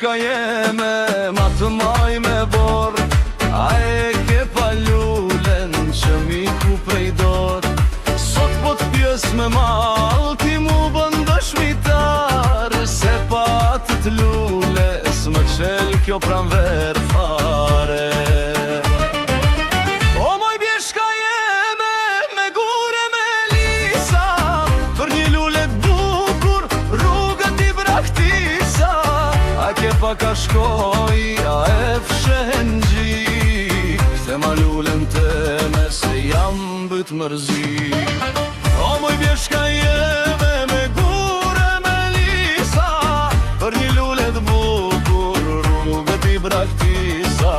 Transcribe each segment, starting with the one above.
bjeshka jeme, ma të maj me bor. A e ke pa lullen që mi ku prej dor. Sot po t'pjes me mal, ti mu bën dëshmitar. Se pa të t'lulle, s'më qel kjo pranver fare. O moj bjeshka jeme, me gure me lisa, për një lulle t'bukur, rrugët i braktisa. A ke pa ka shkoj, a e fshen gjik, se ma lullen teme, se jam bët mërzi. O moj bjeshka jeme, me gure me lisa, për një lulle t'bukur, rrugët i braktisa.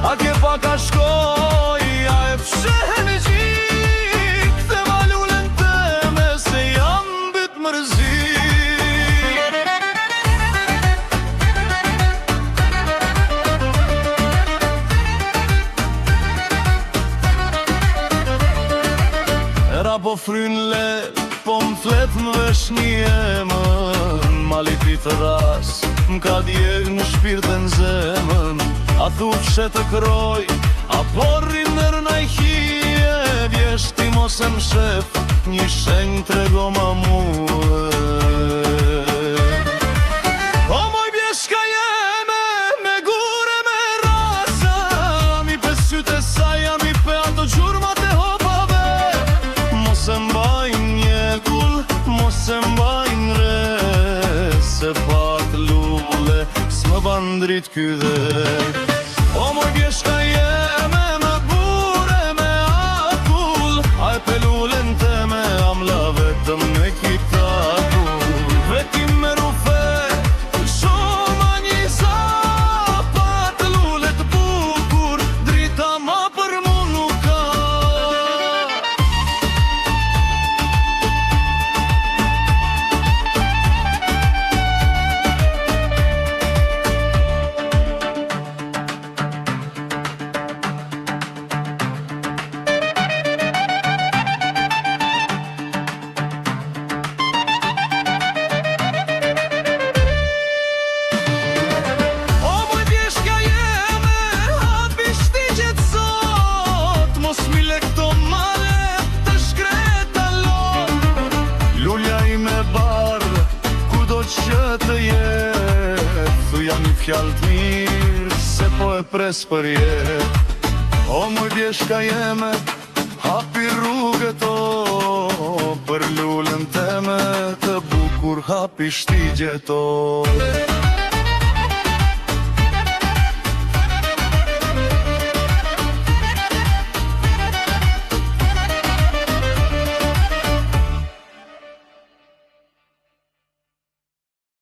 A ke pa ka shkoj, a e fshen gjik, se ma lullen teme, se jam bët mërzi. Era po fryn let, po m'flet m'vesh një emën. Malit i të ras, m'ka djeg në shpirtën zemën. A thufshe të kroj, a porrin nërna i hije. Vjeshti mos e m'shef, një shenjë trego ma muë. O moj bjeshka jeme, me gure me rasa, mi pe syte sa jam i pe ato gjurmat e hopave. Mos e mbajnë njekull, mos e mbajnë re, se pak lulle, s'më ban drit ky dhe. O moj bjeshka jeme, me bure me akull, a e pe lullen teme, am la vetëm me kitakull. Vetim me rufe, shumë a një zapat, lulle t'bukur, drita ma për mu nuk ka. Fjallë t'mirë, se po e pres për jet. O moj bjeshka jeme, hapi rrugët o, për lullën teme, të bukur hapi shtigjet o.